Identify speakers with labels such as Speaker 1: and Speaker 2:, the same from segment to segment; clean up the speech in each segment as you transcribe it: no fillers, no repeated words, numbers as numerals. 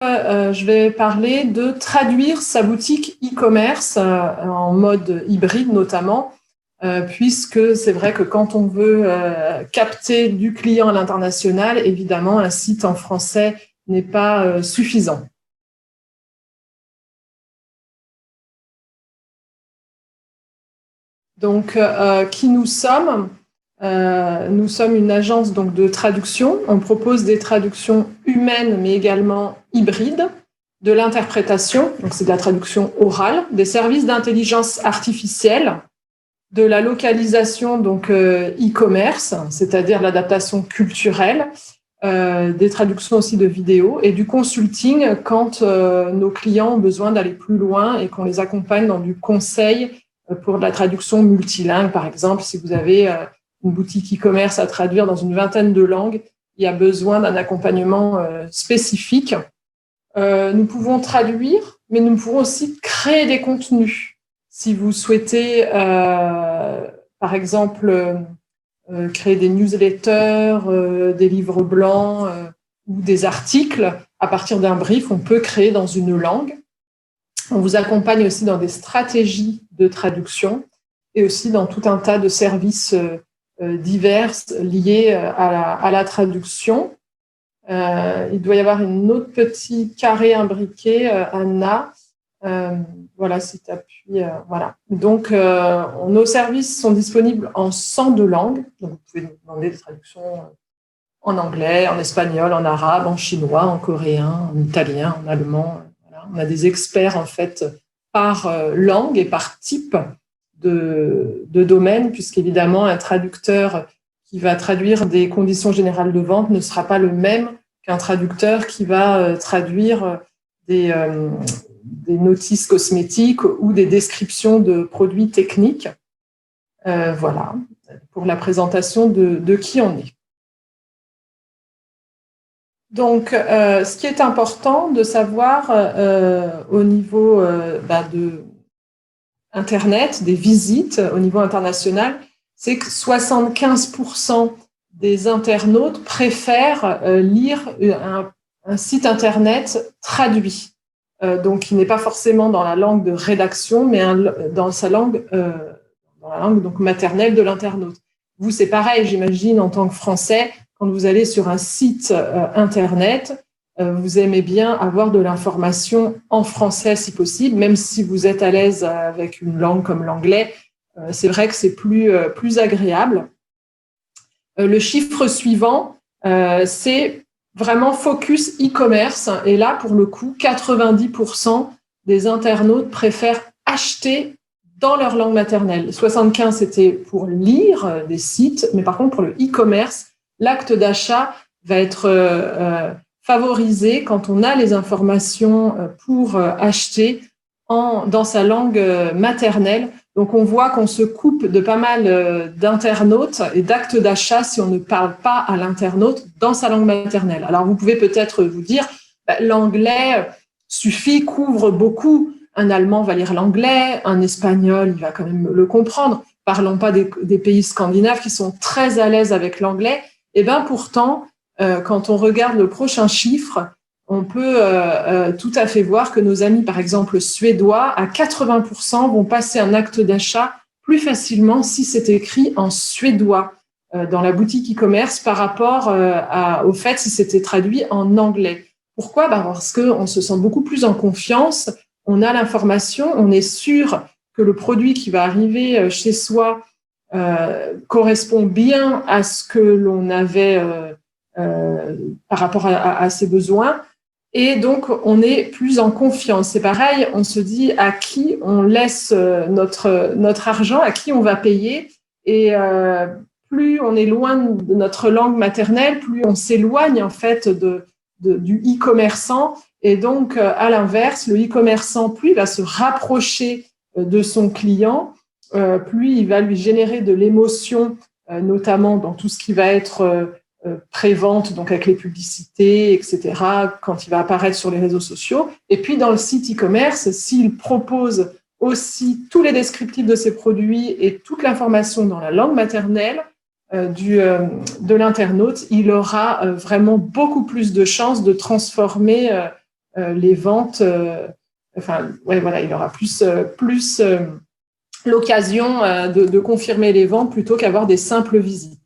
Speaker 1: Je vais parler de traduire sa boutique e-commerce en mode hybride notamment, puisque c'est vrai que quand on veut capter du client à l'international, évidemment, un site en français n'est pas suffisant. Donc, qui nous sommes? Nous sommes une agence donc de traduction. On propose des traductions humaines, mais également hybrides, de l'interprétation, donc c'est de la traduction orale, des services d'intelligence artificielle, de la localisation donc e-commerce, c'est-à-dire l'adaptation culturelle, des traductions aussi de vidéos et du consulting quand nos clients ont besoin d'aller plus loin et qu'on les accompagne dans du conseil pour de la traduction multilingue, par exemple, si vous avez une boutique e-commerce à traduire dans une vingtaine de langues, il y a besoin d'un accompagnement spécifique. Nous pouvons traduire, mais nous pouvons aussi créer des contenus. Si vous souhaitez, par exemple, créer des newsletters, des livres blancs ou des articles, à partir d'un brief, on peut créer dans une langue. On vous accompagne aussi dans des stratégies de traduction et aussi dans tout un tas de services divers liés à la traduction. Il doit y avoir une autre petit carré imbriqué, Anna. Voilà, si tu appuies. Voilà. Donc, nos services sont disponibles en 102 langues. Donc, vous pouvez nous demander des traductions en anglais, en espagnol, en arabe, en chinois, en coréen, en italien, en allemand. Voilà. On a des experts, en fait, par langue et par type de domaine, puisqu'évidemment, un traducteur qui va traduire des conditions générales de vente ne sera pas le même qu'un traducteur qui va traduire des notices cosmétiques ou des descriptions de produits techniques. Voilà, pour la présentation de qui on est. Donc, ce qui est important de savoir au niveau de Internet, des visites au niveau international, c'est que 75% des internautes préfèrent lire un site Internet traduit. Donc, qui n'est pas forcément dans la langue de rédaction, mais dans sa langue, dans la langue donc maternelle de l'internaute. Vous, c'est pareil, j'imagine, en tant que Français, quand vous allez sur un site Internet, vous aimez bien avoir de l'information en français si possible, même si vous êtes à l'aise avec une langue comme l'anglais. C'est vrai que c'est plus agréable. Le chiffre suivant, c'est vraiment focus e-commerce. Et là, pour le coup, 90% des internautes préfèrent acheter dans leur langue maternelle. 75%, c'était pour lire des sites, mais par contre, pour le e-commerce, l'acte d'achat va être favorisé quand on a les informations pour acheter dans sa langue maternelle. Donc, on voit qu'on se coupe de pas mal d'internautes et d'actes d'achat si on ne parle pas à l'internaute dans sa langue maternelle. Alors, vous pouvez peut-être vous dire, l'anglais suffit, couvre beaucoup. Un Allemand va lire l'anglais, un Espagnol, il va quand même le comprendre. Parlons pas des pays scandinaves qui sont très à l'aise avec l'anglais. Et bien, pourtant, quand on regarde le prochain chiffre, on peut tout à fait voir que nos amis, par exemple, suédois, à 80% vont passer un acte d'achat plus facilement si c'est écrit en suédois dans la boutique e-commerce par rapport au fait si c'était traduit en anglais. Pourquoi ? Parce qu'on se sent beaucoup plus en confiance, on a l'information, on est sûr que le produit qui va arriver chez soi correspond bien à ce que l'on avait par rapport à ses besoins. Et donc, on est plus en confiance. C'est pareil, on se dit à qui on laisse notre argent, à qui on va payer. Et plus on est loin de notre langue maternelle, plus on s'éloigne en fait du e-commerçant. Et donc, à l'inverse, le e-commerçant, plus il va se rapprocher de son client, plus il va lui générer de l'émotion, notamment dans tout ce qui va être pré-vente, donc avec les publicités, etc., quand il va apparaître sur les réseaux sociaux. Et puis, dans le site e-commerce, s'il propose aussi tous les descriptifs de ses produits et toute l'information dans la langue maternelle de l'internaute, il aura vraiment beaucoup plus de chances de transformer les ventes. Il aura plus l'occasion de confirmer les ventes plutôt qu'avoir des simples visites.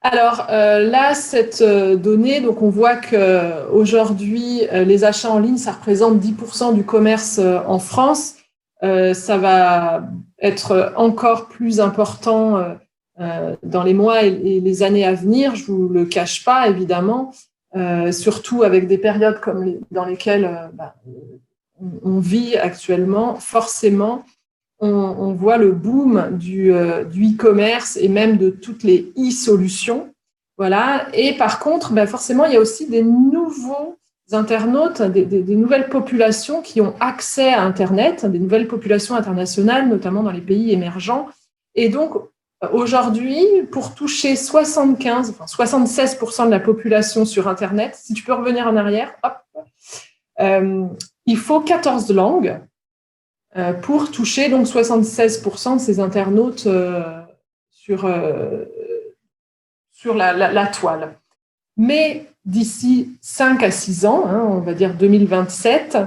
Speaker 1: Alors là, cette donnée, donc on voit qu'aujourd'hui, les achats en ligne, ça représente 10% du commerce en France. Ça va être encore plus important dans les mois et les années à venir, je ne vous le cache pas, évidemment, surtout avec des périodes dans lesquelles on vit actuellement. Forcément, on voit le boom du e-commerce et même de toutes les e-solutions. Voilà. Et par contre, forcément, il y a aussi des nouveaux internautes, des nouvelles populations qui ont accès à Internet, des nouvelles populations internationales, notamment dans les pays émergents. Et donc, aujourd'hui, pour toucher 76% de la population sur Internet, si tu peux revenir en arrière, il faut 14 langues pour toucher donc 76% de ces internautes sur la toile. Mais d'ici 5 à 6 ans, on va dire 2027,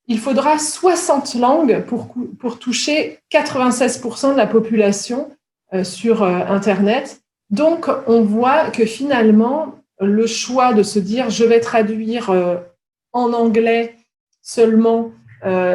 Speaker 1: il faudra 60 langues pour toucher 96% de la population sur Internet. Donc, on voit que finalement, le choix de se dire « je vais traduire en anglais seulement »,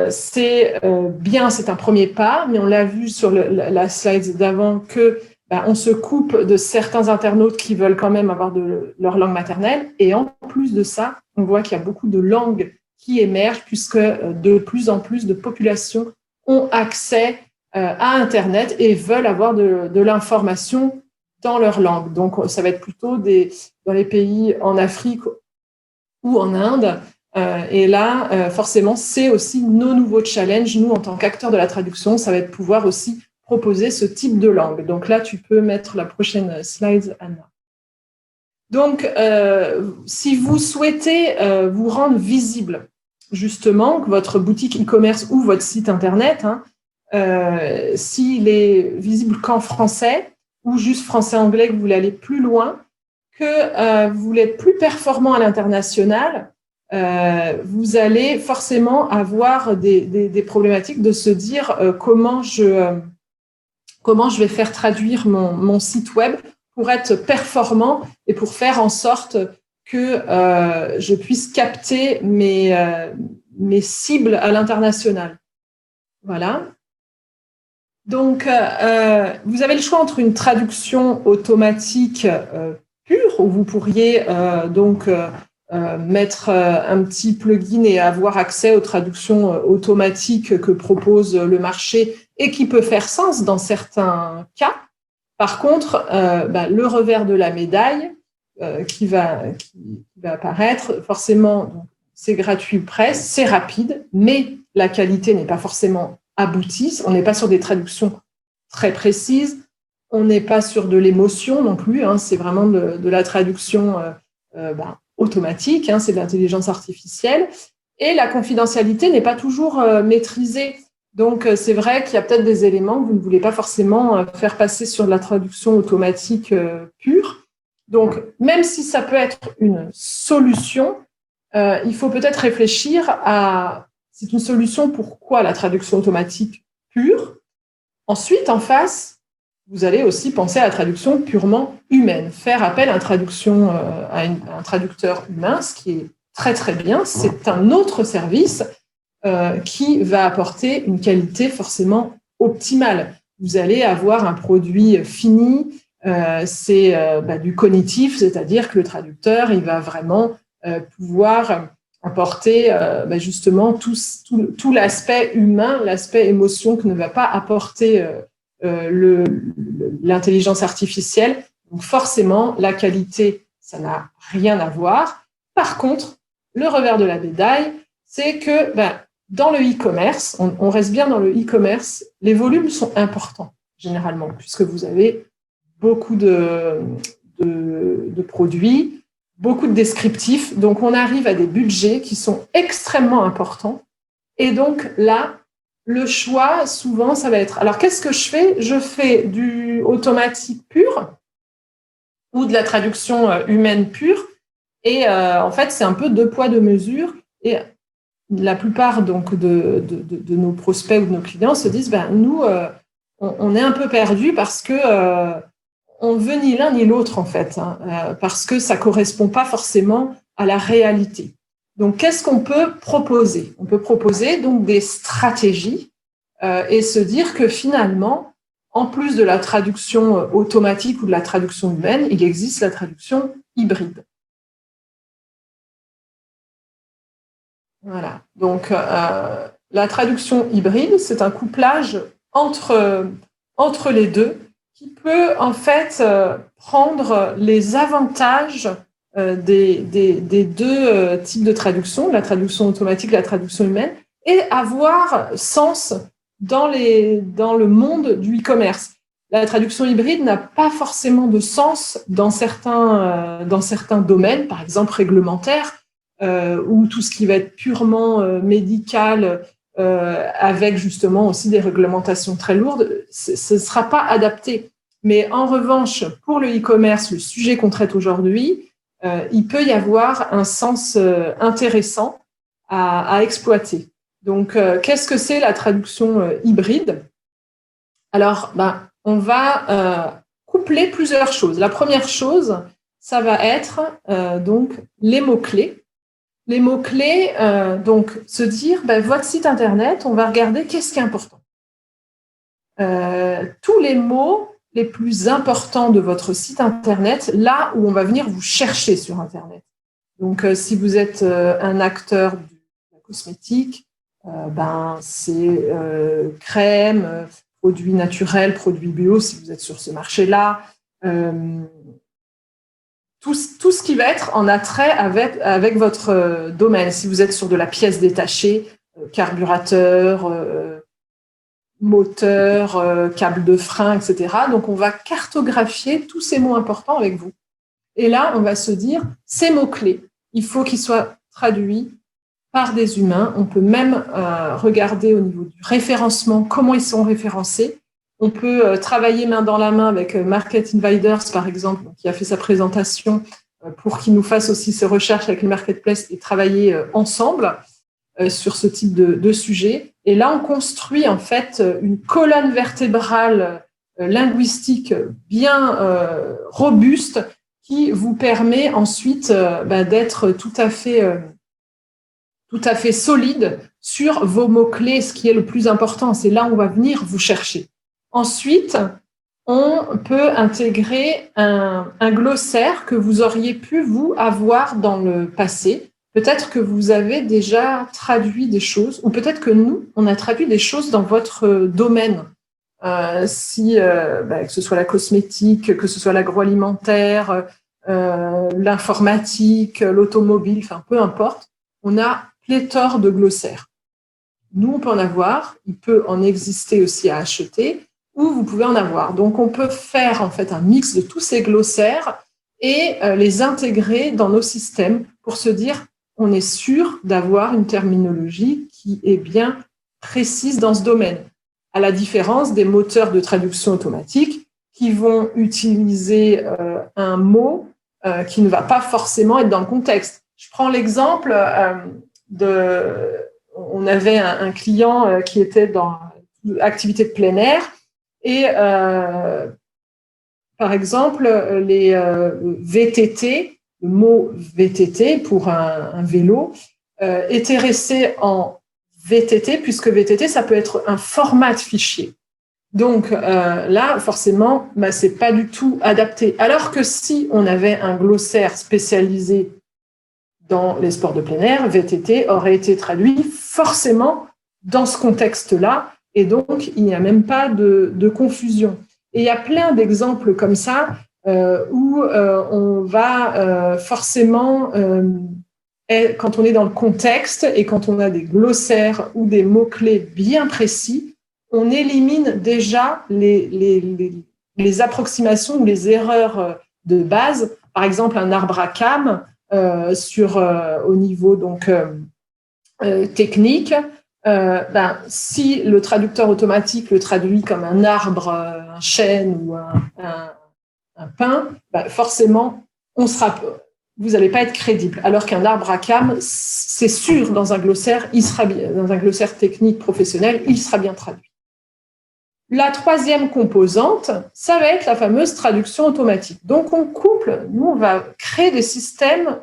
Speaker 1: c'est bien, c'est un premier pas, mais on l'a vu sur la slide d'avant que on se coupe de certains internautes qui veulent quand même avoir leur langue maternelle. Et en plus de ça, on voit qu'il y a beaucoup de langues qui émergent puisque de plus en plus de populations ont accès à Internet et veulent avoir de l'information dans leur langue. Donc, ça va être plutôt dans les pays en Afrique ou en Inde. Et là, forcément, c'est aussi nos nouveaux challenges. Nous, en tant qu'acteurs de la traduction, ça va être pouvoir aussi proposer ce type de langue. Donc là, tu peux mettre la prochaine slide, Anna. Donc, si vous souhaitez vous rendre visible, justement, que votre boutique e-commerce ou votre site Internet, s'il est visible qu'en français ou juste français-anglais, que vous voulez aller plus loin, que vous voulez être plus performant à l'international, vous allez forcément avoir des problématiques de se dire comment je vais faire traduire mon site web pour être performant et pour faire en sorte que je puisse capter mes cibles à l'international. Voilà. Donc, vous avez le choix entre une traduction automatique pure, où vous pourriez mettre un petit plugin et avoir accès aux traductions automatiques que propose le marché et qui peut faire sens dans certains cas. Par contre, le revers de la médaille qui va apparaître, forcément, c'est gratuit presque, c'est rapide, mais la qualité n'est pas forcément aboutie. On n'est pas sur des traductions très précises, on n'est pas sur de l'émotion non plus, c'est vraiment de la traduction automatique, c'est de l'intelligence artificielle, et la confidentialité n'est pas toujours maîtrisée. Donc, c'est vrai qu'il y a peut-être des éléments que vous ne voulez pas forcément faire passer sur de la traduction automatique pure. Donc, même si ça peut être une solution, il faut peut-être réfléchir à c'est une solution pourquoi la traduction automatique pure. Ensuite, en face, vous allez aussi penser à la traduction purement humaine, faire appel à un traducteur humain, ce qui est très très bien. C'est un autre service qui va apporter une qualité forcément optimale. Vous allez avoir un produit fini, c'est du cognitif, c'est-à-dire que le traducteur, il va vraiment pouvoir apporter justement tout l'aspect humain, l'aspect émotion que ne va pas apporter l'intelligence artificielle. Donc forcément, la qualité, ça n'a rien à voir. Par contre, le revers de la médaille, c'est que dans le e-commerce, on reste bien dans le e-commerce, les volumes sont importants, généralement, puisque vous avez beaucoup de produits, beaucoup de descriptifs. Donc, on arrive à des budgets qui sont extrêmement importants. Et donc, là, le choix, souvent, ça va être... Alors, qu'est-ce que je fais ? Je fais du automatique pur ou de la traduction humaine pure. Et en fait, c'est un peu deux poids, deux mesures. Et la plupart donc, de nos prospects ou de nos clients se disent, nous, on est un peu perdus parce que on veut ni l'un ni l'autre, en fait, parce que ça ne correspond pas forcément à la réalité. Donc, qu'est-ce qu'on peut proposer? On peut proposer donc des stratégies et se dire que finalement, en plus de la traduction automatique ou de la traduction humaine, il existe la traduction hybride. Voilà. Donc, la traduction hybride, c'est un couplage entre les deux qui peut en fait prendre les avantages des deux types de traduction, la traduction automatique et la traduction humaine, et avoir sens dans le monde du e-commerce. La traduction hybride n'a pas forcément de sens dans certains domaines, par exemple réglementaires, ou tout ce qui va être purement médical, avec justement aussi des réglementations très lourdes, ce ne sera pas adapté. Mais en revanche, pour le e-commerce, le sujet qu'on traite aujourd'hui, il peut y avoir un sens intéressant à exploiter. Donc, qu'est-ce que c'est la traduction hybride? Alors, on va coupler plusieurs choses. La première chose, ça va être donc les mots-clés. Les mots-clés, donc se dire, votre site Internet, on va regarder qu'est-ce qui est important. Tous les mots les plus importants de votre site Internet, là où on va venir vous chercher sur Internet. Donc, si vous êtes un acteur de la cosmétique, c'est crème, produits naturels, produits bio, si vous êtes sur ce marché-là. Tout ce qui va être en attrait avec votre domaine. Si vous êtes sur de la pièce détachée, carburateur, moteur, câble de frein, etc. Donc, on va cartographier tous ces mots importants avec vous. Et là, on va se dire, ces mots-clés, il faut qu'ils soient traduits par des humains. On peut même regarder au niveau du référencement comment ils sont référencés. On peut travailler main dans la main avec Market Invaders, par exemple, qui a fait sa présentation pour qu'il nous fasse aussi ses recherches avec les marketplaces et travailler ensemble sur ce type de sujet. Et là, on construit en fait une colonne vertébrale linguistique bien robuste qui vous permet ensuite d'être tout à fait solide sur vos mots-clés, ce qui est le plus important. C'est là où on va venir vous chercher. Ensuite, on peut intégrer un glossaire que vous auriez pu, vous, avoir dans le passé. Peut-être que vous avez déjà traduit des choses, ou peut-être que nous, on a traduit des choses dans votre domaine. Que ce soit la cosmétique, que ce soit l'agroalimentaire, l'informatique, l'automobile, enfin, peu importe. On a pléthore de glossaires. Nous, on peut en avoir. Il peut en exister aussi à acheter. Ou vous pouvez en avoir. Donc, on peut faire en fait un mix de tous ces glossaires et les intégrer dans nos systèmes pour se dire on est sûr d'avoir une terminologie qui est bien précise dans ce domaine, à la différence des moteurs de traduction automatique qui vont utiliser un mot qui ne va pas forcément être dans le contexte. Je prends l'exemple on avait un client qui était dans l'activité de plein air. Et par exemple, les VTT, le mot VTT pour un vélo, était resté en VTT, puisque VTT, ça peut être un format de fichier. Donc là, forcément, c'est pas du tout adapté. Alors que si on avait un glossaire spécialisé dans les sports de plein air, VTT aurait été traduit forcément dans ce contexte-là. Et donc, il n'y a même pas de confusion. Et il y a plein d'exemples comme ça où on va forcément, quand on est dans le contexte et quand on a des glossaires ou des mots-clés bien précis, on élimine déjà les approximations ou les erreurs de base. Par exemple, un arbre à cames au niveau donc technique. Si le traducteur automatique le traduit comme un arbre, un chêne ou un pain, forcément, vous n'allez pas être crédible. Alors qu'un arbre à cames, c'est sûr, dans un glossaire, dans un glossaire technique professionnel, il sera bien traduit. La troisième composante, ça va être la fameuse traduction automatique. Donc, on va créer des systèmes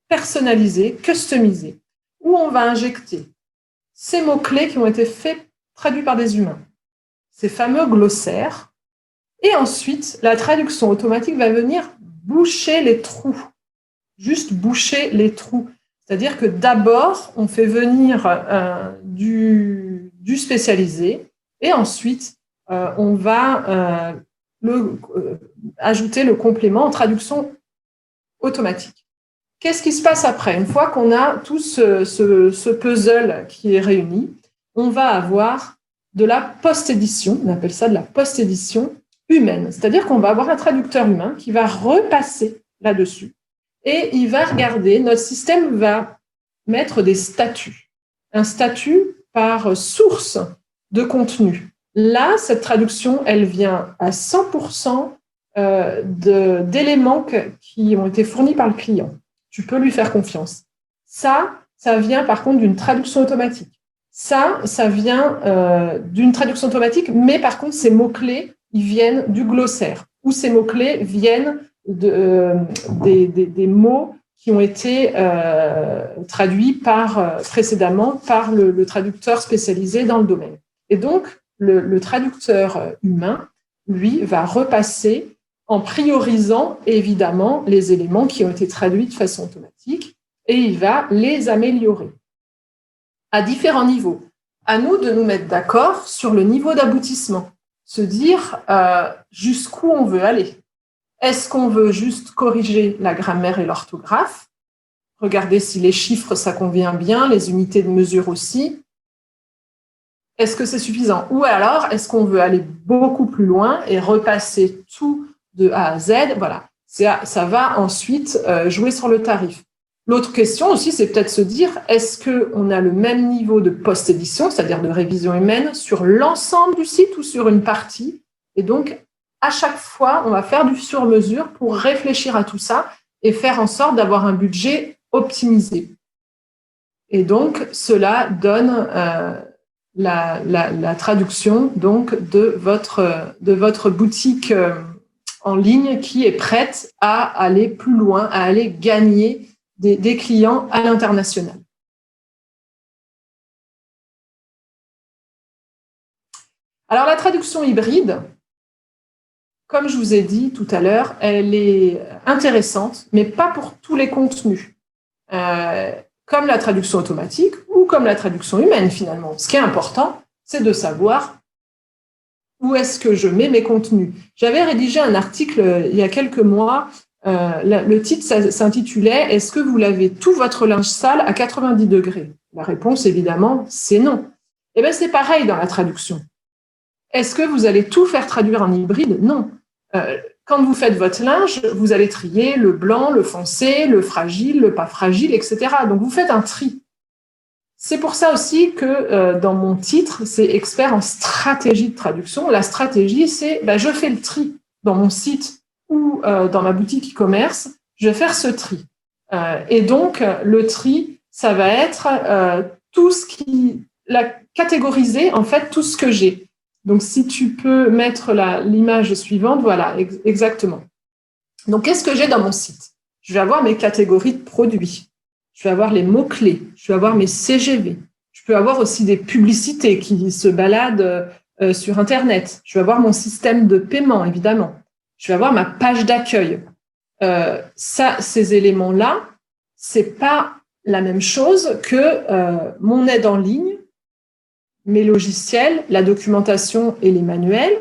Speaker 1: personnalisés, customisés, où on va injecter ces mots-clés qui ont été traduits par des humains, ces fameux glossaires. Et ensuite, la traduction automatique va venir boucher les trous, juste boucher les trous. C'est-à-dire que d'abord, on fait venir du spécialisé et ensuite, on va ajouter le complément en traduction automatique. Qu'est-ce qui se passe après? Une fois qu'on a tout ce puzzle qui est réuni, on va avoir de la post-édition, on appelle ça de la post-édition humaine. C'est-à-dire qu'on va avoir un traducteur humain qui va repasser là-dessus et il va regarder, notre système va mettre des statuts. Un statut par source de contenu. Là, cette traduction, elle vient à 100% d'éléments qui ont été fournis par le client. Tu peux lui faire confiance. Ça vient par contre d'une traduction automatique. Ça vient d'une traduction automatique, mais par contre, ces mots-clés, ils viennent du glossaire, ou ces mots-clés viennent des mots qui ont été traduits précédemment par le traducteur spécialisé dans le domaine. Et donc, le traducteur humain, lui, va repasser en priorisant évidemment les éléments qui ont été traduits de façon automatique et il va les améliorer à différents niveaux. À nous de nous mettre d'accord sur le niveau d'aboutissement, se dire jusqu'où on veut aller. Est-ce qu'on veut juste corriger la grammaire et l'orthographe, regarder si les chiffres, ça convient bien, les unités de mesure aussi? Est-ce que c'est suffisant? Ou alors, est-ce qu'on veut aller beaucoup plus loin et repasser tout de A à Z? Voilà, ça va ensuite jouer sur le tarif. L'autre question aussi, c'est peut-être se dire, est-ce qu'on a le même niveau de post-édition, c'est-à-dire de révision humaine, sur l'ensemble du site ou sur une partie? Et donc, à chaque fois, on va faire du sur-mesure pour réfléchir à tout ça et faire en sorte d'avoir un budget optimisé. Et donc, cela donne la traduction donc, de votre boutique en ligne qui est prête à aller plus loin, à aller gagner des clients à l'international. Alors, la traduction hybride, comme je vous ai dit tout à l'heure, elle est intéressante, mais pas pour tous les contenus, comme la traduction automatique ou comme la traduction humaine, finalement. Ce qui est important, c'est de savoir où est-ce que je mets mes contenus. J'avais rédigé un article il y a quelques mois. Le titre s'intitulait « Est-ce que vous lavez tout votre linge sale à 90 degrés ?» La réponse, évidemment, c'est non. Eh bien, c'est pareil dans la traduction. Est-ce que vous allez tout faire traduire en hybride? Non. Quand vous faites votre linge, vous allez trier le blanc, le foncé, le fragile, le pas fragile, etc. Donc, vous faites un tri. C'est pour ça aussi que dans mon titre, c'est expert en stratégie de traduction. La stratégie, c'est je fais le tri dans mon site ou dans ma boutique e-commerce, je vais faire ce tri. Et donc, le tri, ça va être catégoriser en fait tout ce que j'ai. Donc, si tu peux mettre l'image suivante, voilà, exactement. Donc, qu'est-ce que j'ai dans mon site? Je vais avoir mes catégories de produits. Je vais avoir les mots-clés. Je vais avoir mes CGV. Je peux avoir aussi des publicités qui se baladent sur Internet. Je vais avoir mon système de paiement, évidemment. Je vais avoir ma page d'accueil. Ces éléments-là, c'est pas la même chose que mon aide en ligne, mes logiciels, la documentation et les manuels.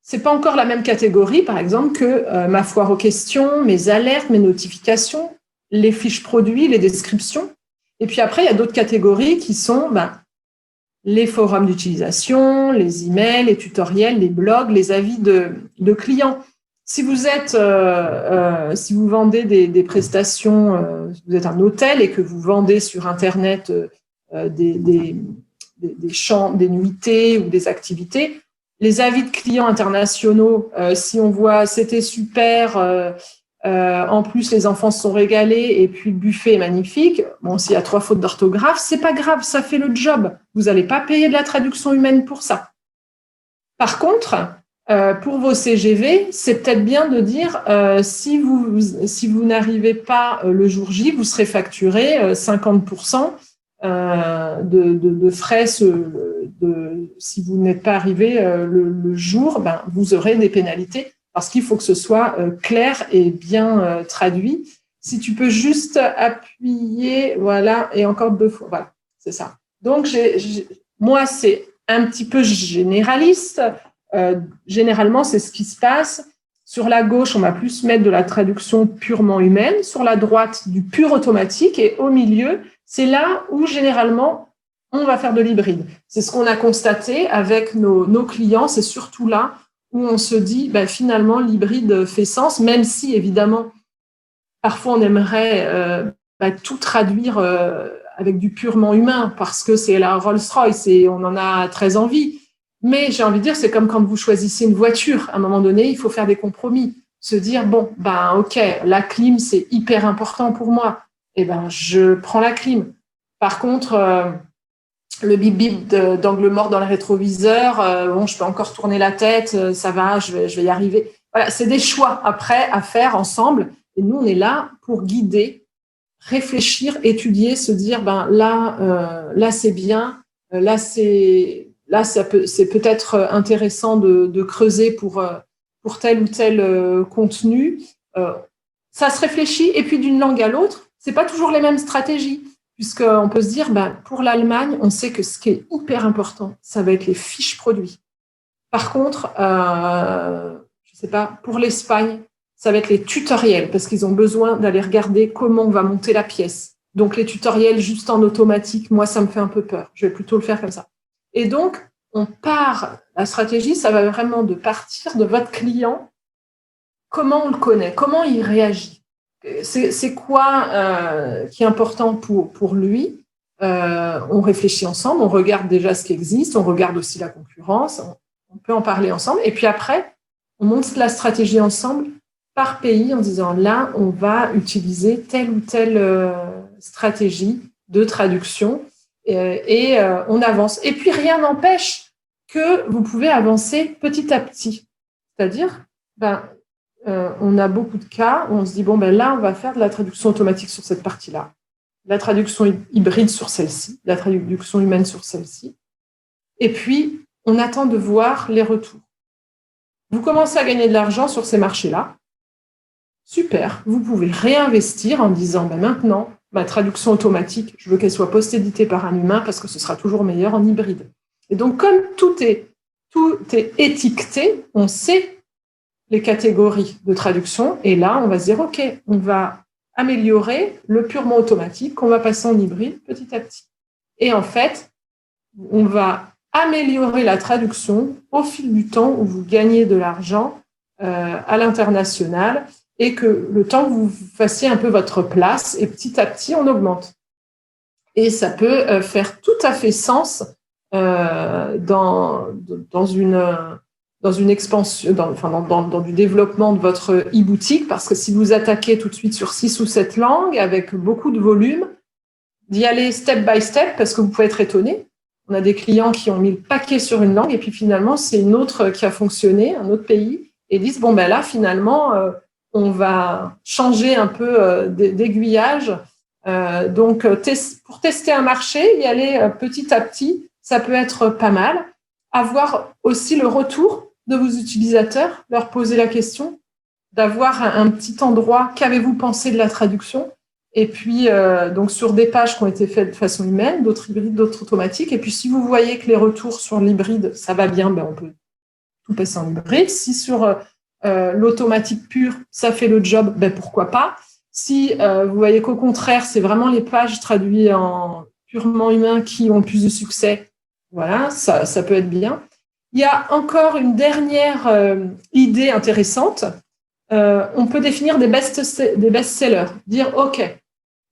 Speaker 1: C'est pas encore la même catégorie, par exemple, que ma foire aux questions, mes alertes, mes notifications, les fiches produits, les descriptions. Et puis après, il y a d'autres catégories qui sont les forums d'utilisation, les emails, les tutoriels, les blogs, les avis de clients. Si vous vendez des prestations, vous êtes un hôtel et que vous vendez sur Internet des champs, des nuitées ou des activités, les avis de clients internationaux, si on voit c'était super, en plus les enfants se sont régalés et puis le buffet est magnifique, bon, s'il y a 3 fautes d'orthographe, c'est pas grave, ça fait le job. Vous n'allez pas payer de la traduction humaine pour ça. Par contre, pour vos CGV, c'est peut-être bien de dire si vous n'arrivez pas le jour J, vous serez facturé 50% de frais. Si vous n'êtes pas arrivé le jour, ben, vous aurez des pénalités parce qu'il faut que ce soit clair et bien traduit. Si tu peux juste appuyer, voilà, et encore 2 fois, voilà, c'est ça. Donc, moi, c'est un petit peu généraliste. Généralement, c'est ce qui se passe. Sur la gauche, on va plus mettre de la traduction purement humaine. Sur la droite, du pur automatique. Et au milieu, c'est là où, généralement, on va faire de l'hybride. C'est ce qu'on a constaté avec nos clients. C'est surtout là où on se dit, ben, finalement, l'hybride fait sens, même si, évidemment, parfois, on aimerait tout traduire avec du purement humain parce que c'est la Rolls-Royce et on en a très envie. Mais j'ai envie de dire, c'est comme quand vous choisissez une voiture. À un moment donné, il faut faire des compromis. Se dire, bon, ben, OK, la clim, c'est hyper important pour moi. Eh ben, je prends la clim. Par contre, le bip-bip d'angle mort dans le rétroviseur, bon, je peux encore tourner la tête, ça va, je vais y arriver. Voilà, c'est des choix après à faire ensemble. Et nous, on est là pour guider, réfléchir, étudier, se dire, ben, là, c'est bien, là, c'est peut-être intéressant de creuser pour tel ou tel contenu. Ça se réfléchit, et puis d'une langue à l'autre, c'est pas toujours les mêmes stratégies, puisqu'on peut se dire, ben, pour l'Allemagne, on sait que ce qui est hyper important, ça va être les fiches produits. Par contre, je sais pas, pour l'Espagne, ça va être les tutoriels, parce qu'ils ont besoin d'aller regarder comment on va monter la pièce. Donc, les tutoriels juste en automatique, moi, ça me fait un peu peur. Je vais plutôt le faire comme ça. Et donc, la stratégie, ça va vraiment de partir de votre client, comment on le connaît, comment il réagit, c'est quoi qui est important pour lui. On réfléchit ensemble, on regarde déjà ce qui existe, on regarde aussi la concurrence, on peut en parler ensemble, et puis après, on monte la stratégie ensemble par pays en disant là, on va utiliser telle ou telle stratégie de traduction, et on avance. Et puis, rien n'empêche que vous pouvez avancer petit à petit. C'est-à-dire, on a beaucoup de cas où on se dit, bon, ben là, on va faire de la traduction automatique sur cette partie-là, la traduction hybride sur celle-ci, la traduction humaine sur celle-ci. Et puis, on attend de voir les retours. Vous commencez à gagner de l'argent sur ces marchés-là. Super, vous pouvez réinvestir en disant, ben maintenant, ma traduction automatique, je veux qu'elle soit post-éditée par un humain parce que ce sera toujours meilleur en hybride. Et donc, comme tout est étiqueté, on sait les catégories de traduction. Et là, on va se dire, OK, on va améliorer le purement automatique, on va passer en hybride petit à petit. Et en fait, on va améliorer la traduction au fil du temps où vous gagnez de l'argent à l'international, et que le temps que vous fassiez un peu votre place, et petit à petit, on augmente. Et ça peut faire tout à fait sens dans une expansion, dans du développement de votre e-boutique, parce que si vous attaquez tout de suite sur 6 ou 7 langues, avec beaucoup de volume, d'y aller step by step, parce que vous pouvez être étonné. On a des clients qui ont mis le paquet sur une langue, et puis finalement, c'est une autre qui a fonctionné, un autre pays, et disent, bon, ben là, finalement, on va changer un peu d'aiguillage. Donc, pour tester un marché, y aller petit à petit, ça peut être pas mal. Avoir aussi le retour de vos utilisateurs, leur poser la question, d'avoir un petit endroit, qu'avez-vous pensé de la traduction? Et puis, donc sur des pages qui ont été faites de façon humaine, d'autres hybrides, d'autres automatiques. Et puis, si vous voyez que les retours sur l'hybride, ça va bien, ben on peut tout passer en hybride. Si sur l'automatique pure, ça fait le job, ben pourquoi pas. Si vous voyez qu'au contraire, c'est vraiment les pages traduites en purement humain qui ont plus de succès, voilà, ça peut être bien. Il y a encore une dernière idée intéressante. On peut définir des best-sellers. Dire, OK,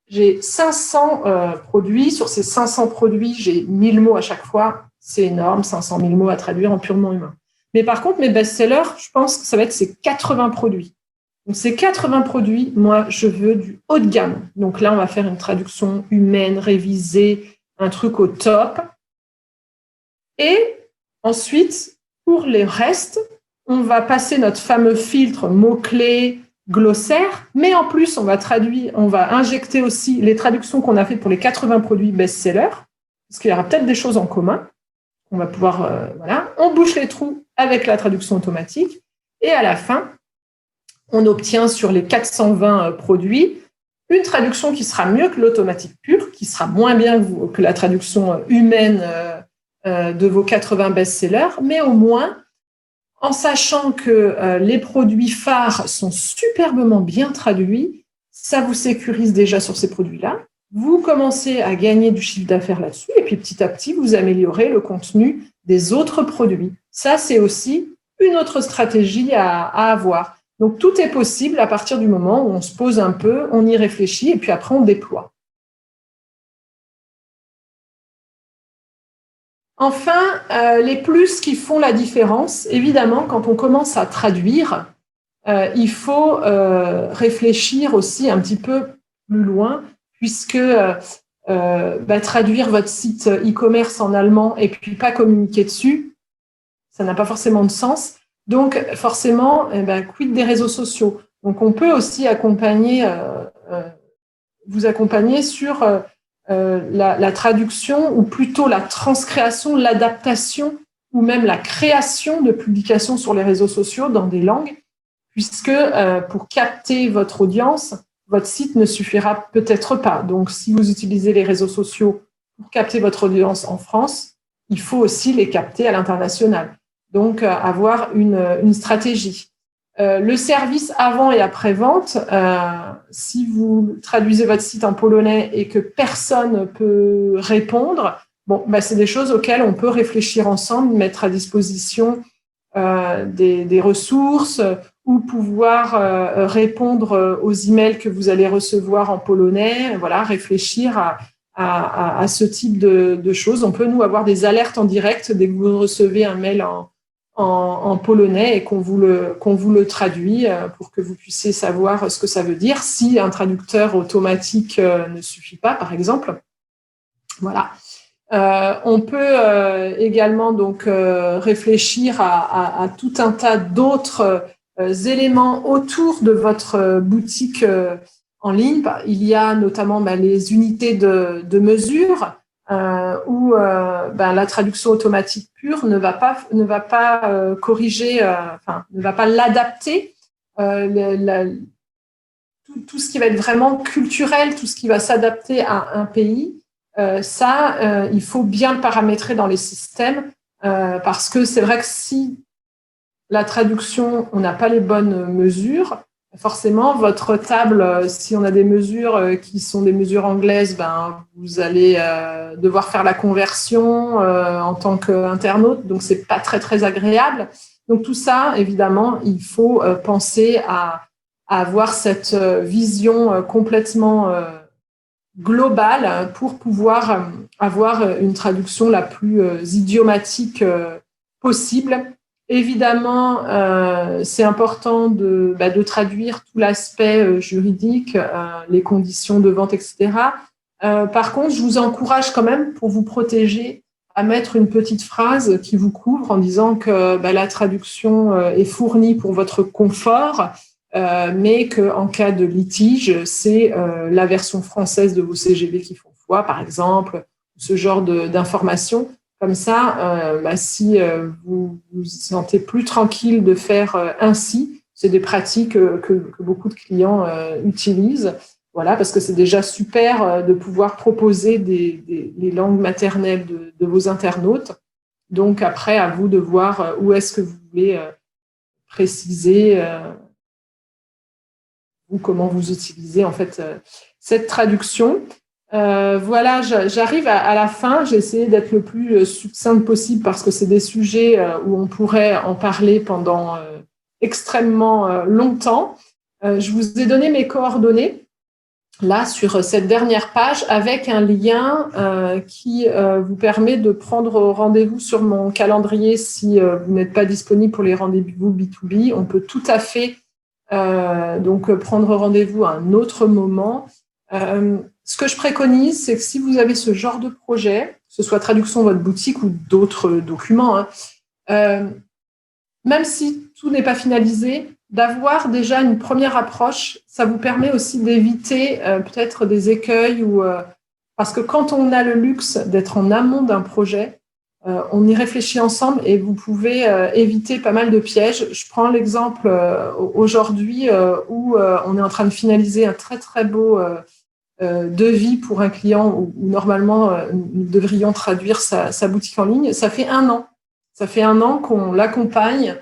Speaker 1: j'ai 500 produits. Sur ces 500 produits, j'ai 1000 mots à chaque fois. C'est énorme, 500 000 mots à traduire en purement humain. Mais par contre, mes best-sellers, je pense que ça va être ces 80 produits. Donc, ces 80 produits, moi, je veux du haut de gamme. Donc là, on va faire une traduction humaine, révisée, un truc au top. Et ensuite, pour les restes, on va passer notre fameux filtre mots-clés, glossaire, mais en plus, on va injecter aussi les traductions qu'on a faites pour les 80 produits best-sellers, parce qu'il y aura peut-être des choses en commun. On va pouvoir, on bouche les trous avec la traduction automatique. Et à la fin, on obtient sur les 420 produits une traduction qui sera mieux que l'automatique pure, qui sera moins bien que la traduction humaine de vos 80 best-sellers, mais au moins, en sachant que les produits phares sont superbement bien traduits, ça vous sécurise déjà sur ces produits-là. Vous commencez à gagner du chiffre d'affaires là-dessus, et puis petit à petit, vous améliorez le contenu des autres produits. Ça, c'est aussi une autre stratégie à avoir. Donc, tout est possible à partir du moment où on se pose un peu, on y réfléchit, et puis après, on déploie. Enfin, les plus qui font la différence, évidemment, quand on commence à traduire, il faut réfléchir aussi un petit peu plus loin, puisque traduire votre site e-commerce en allemand et puis pas communiquer dessus, ça n'a pas forcément de sens. Donc, forcément, quid des réseaux sociaux? Donc, on peut aussi vous accompagner sur la traduction, ou plutôt la transcréation, l'adaptation, ou même la création de publications sur les réseaux sociaux dans des langues, puisque pour capter votre audience, votre site ne suffira peut-être pas. Donc, si vous utilisez les réseaux sociaux pour capter votre audience en France, il faut aussi les capter à l'international. Donc, avoir une stratégie. Le service avant et après-vente, si vous traduisez votre site en polonais et que personne ne peut répondre, c'est des choses auxquelles on peut réfléchir ensemble, mettre à disposition des ressources ou pouvoir répondre aux emails que vous allez recevoir en polonais. Voilà, réfléchir à ce type de choses. On peut, nous, avoir des alertes en direct dès que vous recevez un mail en polonais et qu'on vous le traduit pour que vous puissiez savoir ce que ça veut dire, si un traducteur automatique ne suffit pas, par exemple. Voilà. On peut également donc réfléchir à tout un tas d'autres éléments autour de votre boutique en ligne. Il y a notamment les unités de mesure, où la traduction automatique pure ne va pas corriger, ne va pas l'adapter. Tout ce qui va être vraiment culturel, tout ce qui va s'adapter à un pays, il faut bien le paramétrer dans les systèmes, parce que c'est vrai que si la traduction, on n'a pas les bonnes mesures, forcément, votre table, si on a des mesures qui sont des mesures anglaises, vous allez devoir faire la conversion en tant qu'internaute, donc c'est pas très, très agréable. Donc tout ça, évidemment, il faut penser à avoir cette vision complètement globale pour pouvoir avoir une traduction la plus idiomatique possible. Évidemment, c'est important de traduire tout l'aspect juridique, les conditions de vente, etc. Par contre, je vous encourage quand même, pour vous protéger, à mettre une petite phrase qui vous couvre en disant que la traduction est fournie pour votre confort, mais qu'en cas de litige, c'est la version française de vos CGV qui font foi, par exemple, ce genre d'informations. Comme ça, si vous vous sentez plus tranquille de faire ainsi, c'est des pratiques que beaucoup de clients utilisent. Voilà, parce que c'est déjà super de pouvoir proposer les langues maternelles de vos internautes. Donc après, à vous de voir où est-ce que vous voulez préciser ou comment vous utilisez en fait cette traduction. Voilà, j'arrive à la fin. J'ai essayé d'être le plus succincte possible parce que c'est des sujets où on pourrait en parler pendant extrêmement longtemps. Je vous ai donné mes coordonnées. là, sur cette dernière page, avec un lien qui vous permet de prendre rendez-vous sur mon calendrier si vous n'êtes pas disponible pour les rendez-vous B2B. On peut tout à fait donc prendre rendez-vous à un autre moment. Ce que je préconise, c'est que si vous avez ce genre de projet, que ce soit traduction de votre boutique ou d'autres documents, même si tout n'est pas finalisé, d'avoir déjà une première approche, ça vous permet aussi d'éviter peut-être des écueils parce que quand on a le luxe d'être en amont d'un projet, on y réfléchit ensemble et vous pouvez éviter pas mal de pièges. Je prends l'exemple aujourd'hui où on est en train de finaliser un très très beau devis pour un client où normalement nous devrions traduire sa boutique en ligne. Ça fait 1 an. Ça fait 1 an qu'on l'accompagne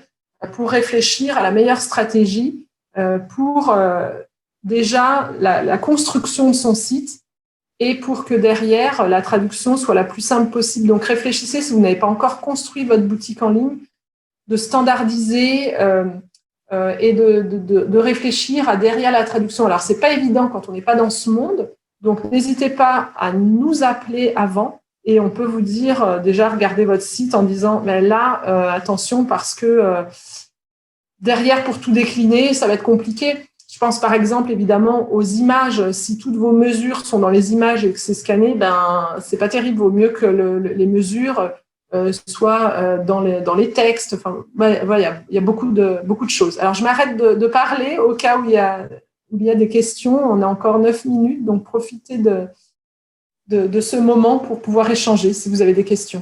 Speaker 1: pour réfléchir à la meilleure stratégie pour déjà la construction de son site et pour que derrière, la traduction soit la plus simple possible. Donc, réfléchissez, si vous n'avez pas encore construit votre boutique en ligne, de standardiser et de réfléchir à derrière la traduction. Alors, c'est pas évident quand on n'est pas dans ce monde, donc n'hésitez pas à nous appeler avant et on peut vous dire déjà regardez votre site en disant mais là attention parce que derrière pour tout décliner ça va être compliqué. Je pense par exemple évidemment aux images. Si toutes vos mesures sont dans les images et que c'est scanné, ben c'est pas terrible. Vaut mieux que les mesures soit dans les textes. Enfin, il y a beaucoup de choses. Alors, je m'arrête de parler au cas où il y a des questions. On a encore 9 minutes, donc profitez de ce moment pour pouvoir échanger si vous avez des questions.